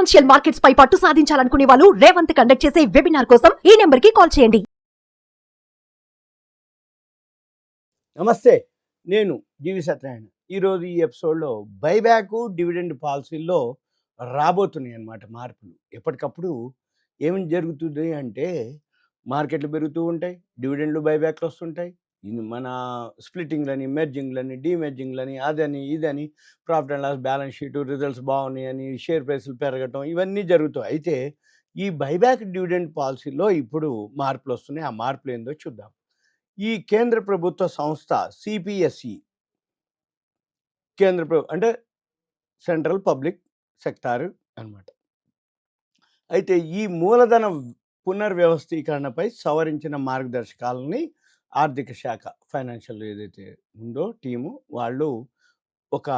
Financial markets పై పట్టు సాధించాలనుకునే వాళ్ళు Revanth conduct చేసే వెబినార్ కోసం ఈ నెంబర్ కి కాల్ చేయండి. నమస్తే, నేను జీవి సత్యనారాయణ. ఈరోజు ఈ ఎపిసోడ్లో బైబ్యాక్ డివిడెండ్ పాలసీల్లో రాబోతున్నాయి అన్నమాట మార్పులు. ఎప్పటికప్పుడు ఏమి జరుగుతుంది అంటే మార్కెట్లు పెరుగుతూ ఉంటాయి, డివిడెండ్లు బైబ్యాక్లు వస్తుంటాయి. ఇది మన స్ప్లిట్టింగ్లని, మెర్జింగ్లని, డీమెర్జింగ్లని, అదని ఇదని, profit and loss balance sheet results బాగున్నాయని షేర్ ప్రైసులు పెరగటం ఇవన్నీ జరుగుతాయి. అయితే ఈ బైబ్యాక్ డివిడెండ్ పాలసీలో ఇప్పుడు మార్పులు వస్తున్నాయి. ఆ మార్పులు ఏందో చూద్దాం. ఈ కేంద్ర ప్రభుత్వ సంస్థ సిపిఎస్ఈ, అంటే సెంట్రల్ పబ్లిక్ సెక్టార్ అన్నమాట. అయితే ఈ మూలధన పునర్వ్యవస్థీకరణపై సవరించిన మార్గదర్శకాలని ఆర్థిక శాఖ, ఫైనాన్షియల్ ఏదైతే ఉందో టీము వాళ్ళు ఒక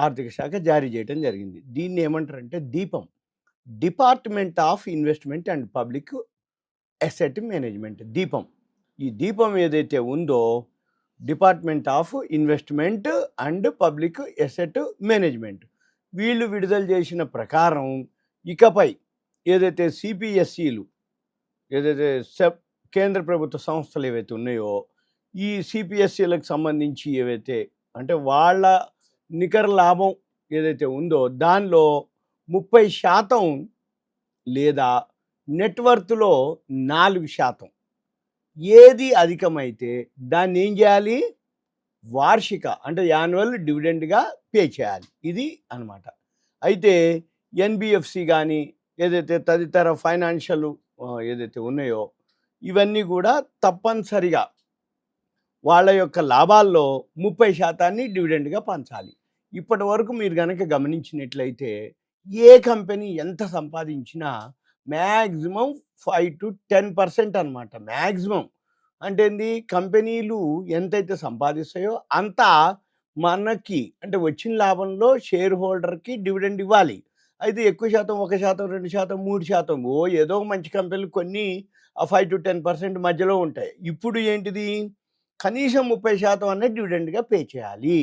ఆర్థిక శాఖ జారీ చేయడం జరిగింది. దీన్ని ఏమంటారంటే దీపం, department of investment and public asset management. దీపం, ఈ దీపం ఏదైతే ఉందో department of investment and public asset management వీళ్ళు విడుదల చేసిన ప్రకారం ఇకపై ఏదైతే సిపిఎస్ఈలు, ఏదైతే కేంద్ర ప్రభుత్వ సంస్థలు ఏవైతే ఉన్నాయో ఈ సిపిఎస్ఈలకు సంబంధించి ఏవైతే అంటే వాళ్ళ నికర లాభం ఏదైతే ఉందో దానిలో 30% లేదా నెట్వర్త్లో 4% ఏది అధికమైతే దాన్ని ఏం చేయాలి, వార్షిక అంటే యాన్యువల్ డివిడెండ్గా పే చేయాలి. ఇది అన్నమాట. అయితే ఎన్బిఎఫ్సి కానీ ఏదైతే తదితర ఫైనాన్షియల్ ఏదైతే ఉన్నాయో ఇవన్నీ కూడా తప్పనిసరిగా వాళ్ళ యొక్క లాభాల్లో 30% డివిడెండ్గా పంచాలి. ఇప్పటి వరకు మీరు కనుక గమనించినట్లయితే ఏ కంపెనీ ఎంత సంపాదించినా మ్యాక్సిమం 5 to 10% అనమాట. మ్యాక్సిమం అంటే ఏంది, కంపెనీలు ఎంతైతే సంపాదిస్తాయో అంతా మనకి అంటే వచ్చిన లాభంలో షేర్ హోల్డర్కి డివిడెండ్ ఇవ్వాలి. అయితే ఎక్కువ శాతం 1%, 2%, 3% ఏదో మంచి కంపెనీలు కొన్ని 5 to 10% మధ్యలో ఉంటాయి. ఇప్పుడు ఏంటిది, కనీసం 30% అనేది డివిడెండ్గా పే చేయాలి.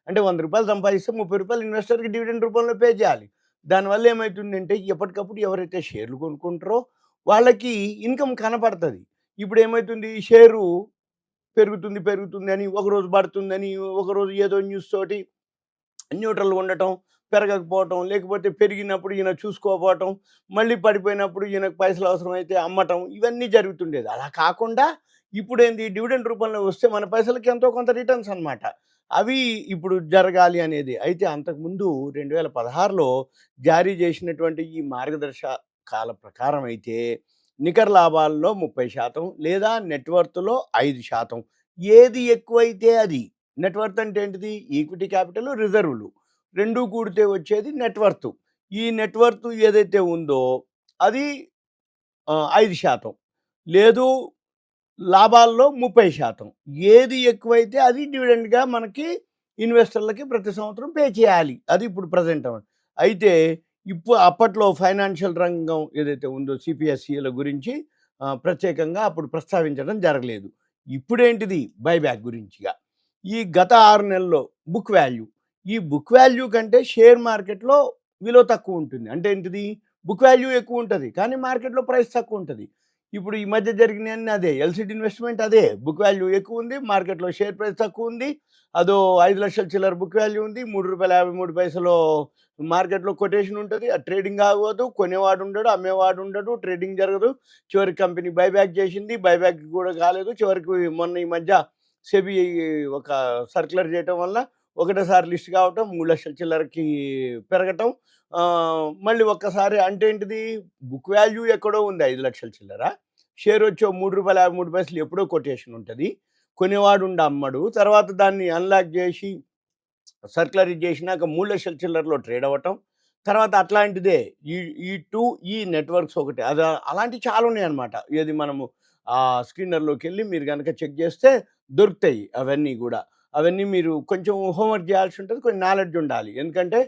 అంటే 100 రూపాయలు సంపాదిస్తే 30 రూపాయలు ఇన్వెస్టర్కి డివిడెండ్ రూపంలో పే చేయాలి. దానివల్ల ఏమవుతుందంటే ఎప్పటికప్పుడు ఎవరైతే షేర్లు కొనుక్కుంటారో వాళ్ళకి ఇన్కమ్ కనపడుతుంది. ఇప్పుడు ఏమవుతుంది, షేరు పెరుగుతుంది అని ఒకరోజు పడుతుందని, ఒకరోజు ఏదో న్యూస్ తోటి న్యూట్రల్గా ఉండటం, పెరగకపోవటం, లేకపోతే పెరిగినప్పుడు ఈయన చూసుకోకపోవటం, మళ్ళీ పడిపోయినప్పుడు ఈయనకు పైసలు అవసరమైతే అమ్మటం, ఇవన్నీ జరుగుతుండేది. అలా కాకుండా ఇప్పుడు ఏంది, డివిడెండ్ రూపంలో వస్తే మన పైసలకి ఎంతో కొంత రిటర్న్స్ అన్నమాట. అవి ఇప్పుడు జరగాలి అనేది. అయితే అంతకుముందు 2016లో జారీ చేసినటువంటి ఈ మార్గదర్శకాల ప్రకారం అయితే నికర లాభాల్లో 30% లేదా నెట్వర్త్లో 5%, ఏది ఎక్కువైతే అది. నెట్వర్త్ అంటే ఏంటిది, ఈక్విటీ క్యాపిటల్, రిజర్వులు రెండూ కూడితే వచ్చేది నెట్వర్త్. ఈ నెట్వర్త్ ఏదైతే ఉందో అది 5%, లేదు లాభాల్లో 30%, ఏది ఎక్కువైతే అది డివిడెండ్గా మనకి ఇన్వెస్టర్లకి ప్రతి సంవత్సరం పే చేయాలి. అది ఇప్పుడు ప్రజెంట్ అయితే ఇప్పుడు అప్పట్లో ఫైనాన్షియల్ రంగం ఏదైతే ఉందో సిపిఎస్ఈల గురించి ప్రత్యేకంగా అప్పుడు ప్రస్తావించడం జరగలేదు. ఇప్పుడేంటిది, బైబ్యాక్ గురించిగా ఈ గత 6 నెలల్లో బుక్ వాల్యూ, ఈ బుక్ వాల్యూ కంటే షేర్ మార్కెట్లో విలువ తక్కువ ఉంటుంది. అంటే ఏంటిది, బుక్ వాల్యూ ఎక్కువ ఉంటుంది కానీ మార్కెట్లో ప్రైస్ తక్కువ ఉంటుంది. ఇప్పుడు ఈ మధ్య జరిగినాయన్నీ అదే. ఎల్సిడి ఇన్వెస్ట్మెంట్ అదే, బుక్ వాల్యూ ఎక్కువ ఉంది, మార్కెట్లో షేర్ ప్రైస్ తక్కువ ఉంది. అదో 5 లక్షల చిల్లర బుక్ వాల్యూ ఉంది, ₹3.53 మార్కెట్లో కొటేషన్ ఉంటుంది. ఆ ట్రేడింగ్ అవ్వదు, కొనేవాడు ఉండడు, అమ్మేవాడు ఉండడు, ట్రేడింగ్ జరగదు. చివరికి కంపెనీ బైబ్యాక్ చేసింది, బైబ్యాక్ కూడా కాలేదు. చివరికి మొన్న ఈ మధ్య సెబీ ఒక సర్క్యులర్ చేయటం వల్ల ఒకటేసారి లిస్ట్ కావటం, 3 లక్షల చిల్లరకి పెరగటం, మళ్ళీ ఒక్కసారి అంటే ఏంటిది, బుక్ వాల్యూ ఎక్కడో ఉంది 5 లక్షల చిల్లర, షేర్ వచ్చి ₹3.53 ఎప్పుడో కొటేషన్ ఉంటుంది, కొనేవాడు ఉండి అమ్మడు. తర్వాత దాన్ని అన్లాక్ చేసి సర్క్యులర్ చేసినాక 3 లక్షల చిల్లరలో ట్రేడ్ అవ్వటం. తర్వాత అట్లాంటిదే ఈ నెట్వర్క్స్ ఒకటి, అది అలాంటివి చాలా ఉన్నాయి అన్నమాట. ఏది మనము స్క్రీనర్లోకి వెళ్ళి మీరు కనుక చెక్ చేస్తే దొరుకుతాయి అవన్నీ కూడా. అవన్నీ మీరు కొంచెం హోంవర్క్ చేయాల్సి ఉంటుంది, కొంచెం నాలెడ్జ్ ఉండాలి. ఎందుకంటే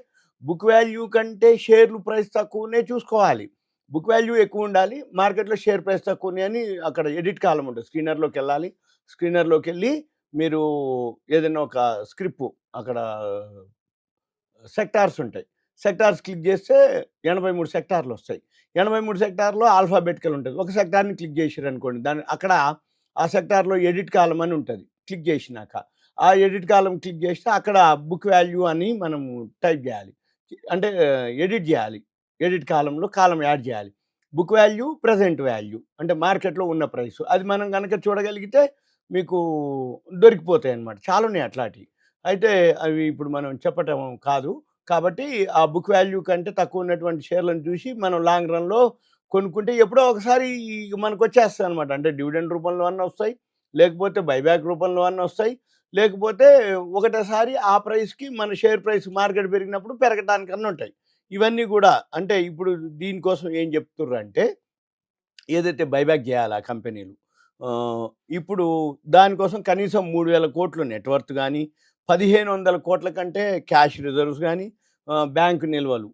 బుక్ వాల్యూ కంటే షేర్లు ప్రైస్ తక్కువనే చూసుకోవాలి. బుక్ వాల్యూ ఎక్కువ ఉండాలి, మార్కెట్లో షేర్ ప్రైస్ తక్కువనే అని అక్కడ ఎడిట్ కాలం ఉంటుంది. స్క్రీనర్లోకి వెళ్ళాలి, స్క్రీనర్లోకి వెళ్ళి మీరు ఏదైనా ఒక స్క్రిప్ట్, అక్కడ సెక్టార్స్ ఉంటాయి, సెక్టార్స్ క్లిక్ చేస్తే 83 సెక్టార్లు వస్తాయి. 83 సెక్టార్‌లో ఆల్ఫాబెటికల్ ఉంటది. ఒక సెక్టార్‌ని క్లిక్ చేసిరనుకోండి, అక్కడ ఆ సెక్టార్‌లో ఎడిట్ కాలమ్ అని ఉంటది. క్లిక్ చేసినాక, ఆ ఎడిట్ కాలమ్ క్లిక్ చేస్తే అక్కడ బుక్ వాల్యూ అని మనము టైప్ చేయాలి. అంటే ఎడిట్ చేయాలి. ఎడిట్ కాలమ్‌లో కాలమ్ యాడ్ చేయాలి. బుక్ వాల్యూ, ప్రెజెంట్ వాల్యూ అంటే మార్కెట్‌లో ఉన్న ప్రైస్. అది మనం గనక చూడగలిగితే మీకు దొరికిపోతాయన్నమాట. చాలా ఉన్నాయి అట్లాంటివి. అయితే అవి ఇప్పుడు మనం చెప్పటం కాదు. కాబట్టి ఆ బుక్ వాల్యూ కంటే తక్కువ ఉన్నటువంటి షేర్లను చూసి మనం లాంగ్ రన్‌లో కొనుక్కుంటే ఎప్పుడో ఒకసారి మనకొచ్చేస్తాయన్నమాట. అంటే డివిడెండ్ రూపంలో అన్నా వస్తాయి. లేకపోతే బైబ్యాక్ రూపంలో అన్నా వస్తాయి. లేకపోతే ఒకటేసారి ఆ ప్రైస్‌కి మన షేర్ ప్రైస్ మార్కెట్ పెరిగినప్పుడు పెరగటానికన్నా ఉంటాయి. ఇవన్నీ గూడా అంటే ఇప్పుడు దీనికోసం ఏం చెప్తుర్రంటే ఏదైతే బైబ్యాక్ చేయాలా కంపెనీలు, ఇప్పుడు దానికోసం కనీసం 3,000 కోట్లు నెట్ వర్త్ గానీ, 1,500 కోట్ల కంటే క్యాష్ రిజర్వ్స్ గానీ, బ్యాంకు నిల్వలు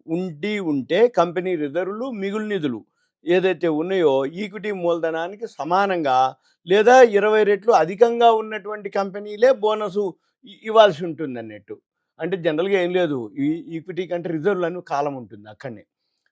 ఉంటే కంపెనీ రిజర్వ్‌లు, మిగులు నిధులు ఏదైతే ఉన్నాయో ఈక్విటీ మూలధనానికి సమానంగా లేదా 20 రెట్లు అధికంగా ఉన్నటువంటి కంపెనీలే బోనసు ఇవ్వాల్సి ఉంటుందన్నట్టు. అంటే జనరల్‌గా ఏం లేదు. ఈక్విటీ కంటే రిజర్వ్‌లని కాలం ఉంటుంది అక్కడనే.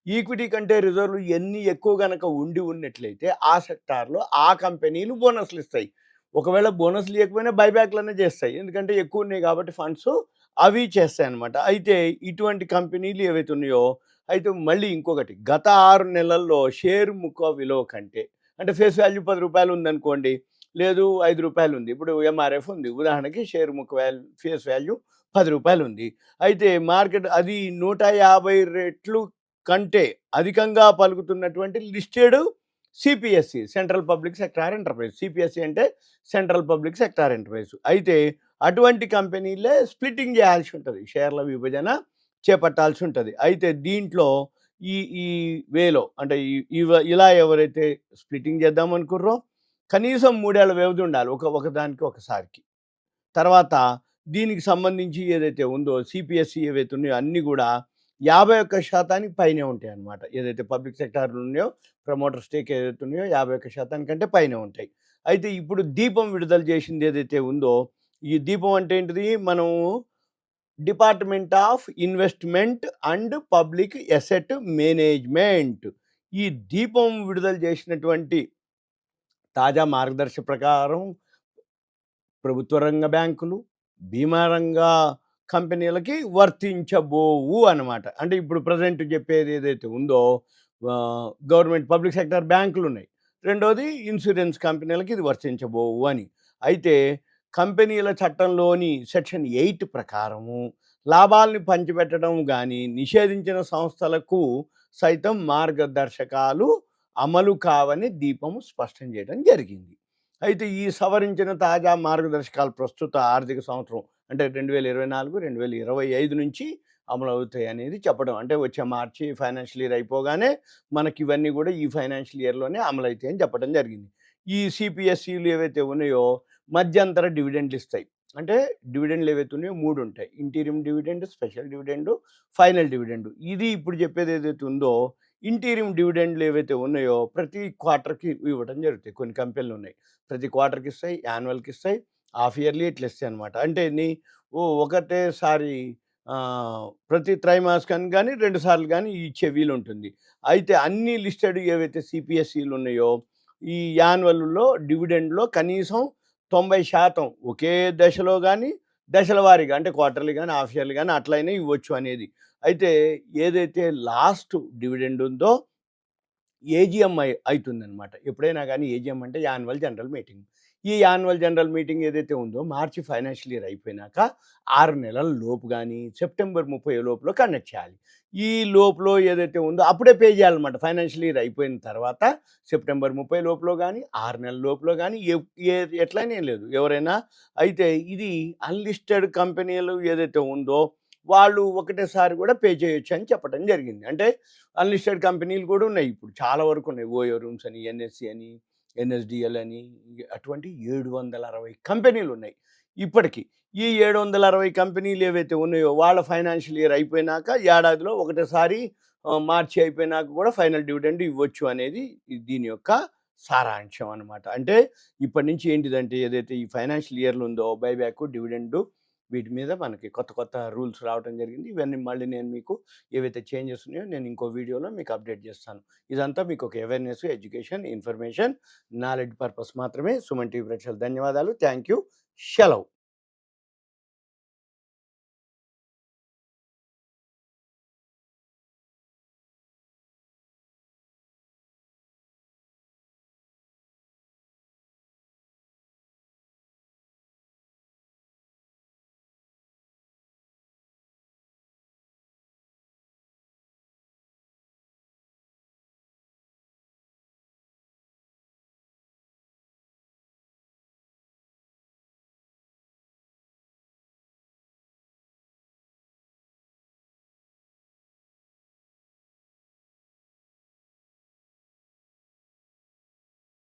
ఈక్విటీ కంటే రిజర్వ్‌లు ఎన్ని ఎక్కువ గనక ఉన్నట్లయితే ఆ సెక్టార్‌లో ఆ కంపెనీలు బోనస్‌లు ఇస్తాయి. ఒకవేళ బోనస్‌లు ఇయ్యకపోయినా బైబ్యాక్‌లన్నా చేస్తాయి. ఎందుకంటే ఎక్కువ ఉన్నాయి కాబట్టి ఫండ్స్ అవి చేస్తాయన్నమాట. అయితే ఇటువంటి కంపెనీలు ఏవైతే ఉన్నాయో, అయితే మళ్ళీ ఇంకొకటి గత 6 నెలల్లో షేర్ ముఖ విలువ కంటే అంటే ఫేస్ వాల్యూ రూ. 10 ఉందనుకోండి. లేదు రూ. 5 ఉంది. ఇప్పుడు ఎంఆర్ఎఫ్ ఉంది. ఉదాహరణకి షేర్ ముఖ ఫేస్ వాల్యూ రూ. 10 ఉంది. అయితే మార్కెట్ అది 150 రెట్లు కంటే అధికంగా పలుకుతున్నటువంటి listed CPSE, central public sector enterprise. CPSE అంటే సెంట్రల్ పబ్లిక్ సెక్టార్ ఎంటర్ప్రైజ్. అయితే అటువంటి కంపెనీలే స్ప్లిట్టింగ్ చేయాల్సి ఉంటుంది. షేర్ల విభజన చేపట్టాల్సి ఉంటుంది. అయితే దీంట్లో ఈ ఈ వేలో అంటే ఇలా ఎవరైతే స్ప్లిట్టింగ్ చేద్దాం అనుకుర్రో కనీసం 3 ఏళ్ల వ్యవధి ఉండాలి. ఒకదానికి ఒకసారికి. తర్వాత దీనికి సంబంధించి ఏదైతే ఉందో సిపిఎస్సి ఏవైతే ఉన్నాయో అన్నీ కూడా 51% పైనే ఉంటాయన్నమాట. ఏదైతే పబ్లిక్ సెక్టార్‌లు ఉన్నాయో ప్రమోటర్ స్టేక్ ఏదైతే ఉన్నాయో 51% కంటే పైనే ఉంటాయి. అయితే ఇప్పుడు దీపం విడుదల చేసింది ఏదైతే ఉందో, ఈ దీపం అంటే ఏంటిది? మనం department of investment and public asset management ఈ దీపం విడుదల చేసినటువంటి తాజా మార్గదర్శి ప్రకారం ప్రభుత్వ రంగ బ్యాంకులు, బీమా రంగ కంపెనీలకి వర్తించబోవు అనమాట. అంటే ఇప్పుడు ప్రెజెంట్ చెప్పేది ఏదైతే ఉందో గవర్నమెంట్ పబ్లిక్ సెక్టర్ బ్యాంకులు ఉన్నాయి. రెండోది ఇన్సూరెన్స్ కంపెనీలకి ఇది వర్తించబోవు అని. అయితే కంపెనీల చట్టంలోని సెక్షన్ 8 ప్రకారము లాభాల్ని పంచిపెట్టడం కానీ నిషేధించిన సంస్థలకు సైతం మార్గదర్శకాలు అమలు కావని దీపము స్పష్టం చేయడం జరిగింది. అయితే ఈ సవరించిన తాజా మార్గదర్శకాలు ప్రస్తుత ఆర్థిక సంవత్సరం అంటే 2024, 2025 నుంచి అమలవుతాయి అనేది చెప్పడం. అంటే వచ్చే మార్చి ఫైనాన్షియల్ ఇయర్ అయిపోగానే మనకి ఇవన్నీ కూడా ఈ ఫైనాన్షియల్ ఇయర్‌లోనే అమలవుతాయి అని చెప్పడం జరిగింది. ఈ సిపిఎస్ఈలు ఏవైతే ఉన్నాయో మధ్యంతర డివిడెండ్లు ఇస్తాయి. అంటే డివిడెండ్లు ఏవైతే ఉన్నాయో 3 ఉంటాయి. Interim dividend, special dividend, final dividend. ఇది ఇప్పుడు చెప్పేది ఏదైతే ఉందో ఇంటీరియం డివిడెండ్లు ఏవైతే ఉన్నాయో ప్రతి క్వార్టర్‌కి ఇవ్వడం జరుగుతాయి. కొన్ని కంపెనీలు ఉన్నాయి. ప్రతి క్వార్టర్‌కి ఇస్తాయి, యాన్యువల్‌కి ఇస్తాయి, హాఫ్ ఇయర్లీ ఇట్లా ఇస్తాయి అనమాట. అంటే ఒకటేసారి ప్రతి త్రైమాసికానికి కానీ 2 సార్లు కానీ ఇచ్చే వీలుంటుంది. అయితే అన్ని లిస్టెడ్ ఏవైతే సిపిఎస్ఈలు ఉన్నాయో ఈ యాన్యువల్‌లో డివిడెండ్‌లో కనీసం 90% ఒకే దశలో కానీ దశల వారీగా అంటే క్వార్టర్లీ కానీ హాఫ్ ఇయర్లీ కానీ అట్లయినా ఇవ్వచ్చు అనేది. అయితే ఏదైతే లాస్ట్ డివిడెండ్ ఉందో ఏజీఎం అవుతుందన్నమాట. ఎప్పుడైనా కానీ ఏజీఎం అంటే యాన్యువల్ జనరల్ మీటింగ్. ఈ యాన్యువల్ జనరల్ మీటింగ్ ఏదైతే ఉందో మార్చి ఫైనాన్షియల్ ఇయర్ అయిపోయినాక 6 నెలల లోపు కానీ సెప్టెంబర్ 30 లోపల కండక్ట్ చేయాలి. ఈ లోపల ఏదైతే ఉందో అప్పుడే పే చేయాలన్నమాట. ఫైనాన్షియల్ ఇయర్ అయిపోయిన తర్వాత సెప్టెంబర్ 30 లోపల కానీ 6 నెలల లోపల కానీ ఎట్లయినా ఏం లేదు ఎవరైనా. అయితే ఇది అన్లిస్టెడ్ కంపెనీలు ఏదైతే ఉందో వాళ్ళు ఒకటేసారి కూడా పే చేయొచ్చు అని చెప్పడం జరిగింది. అంటే అన్లిస్టెడ్ కంపెనీలు కూడా ఉన్నాయి. ఇప్పుడు చాలా వరకు ఉన్నాయి. ఓయో రూమ్స్ అని, ఎన్ఎస్సి అని, ఎన్ఎస్డిఎల్ అని అటువంటి 760 కంపెనీలు ఉన్నాయి ఇప్పటికి. ఈ 760 కంపెనీలు ఏవైతే ఉన్నాయో వాళ్ళ ఫైనాన్షియల్ ఇయర్ అయిపోయినాక ఏడాదిలో ఒకటేసారి మార్చి అయిపోయినాక కూడా ఫైనల్ డివిడెండ్ ఇవ్వచ్చు అనేది దీని యొక్క సారాంశం అనమాట. అంటే ఇప్పటి నుంచి ఏంటిదంటే ఏదైతే ఈ ఫైనాన్షియల్ ఇయర్లో ఉందో బైబ్యాక్, డివిడెండ్ వీటి మీద మనకి కొత్త కొత్త రూల్స్ రావడం జరిగింది. ఇవన్నీ మళ్ళీ నేను మీకు ఏవైతే చేంజెస్ ఉన్నాయో నేను ఇంకో వీడియోలో మీకు అప్డేట్ చేస్తాను. ఇదంతా మీకు ఒక awareness, education, information, knowledge purpose మాత్రమే. సుమన్ టీవీ ప్రేక్షకులకు ధన్యవాదాలు. Thank you. సెలవు.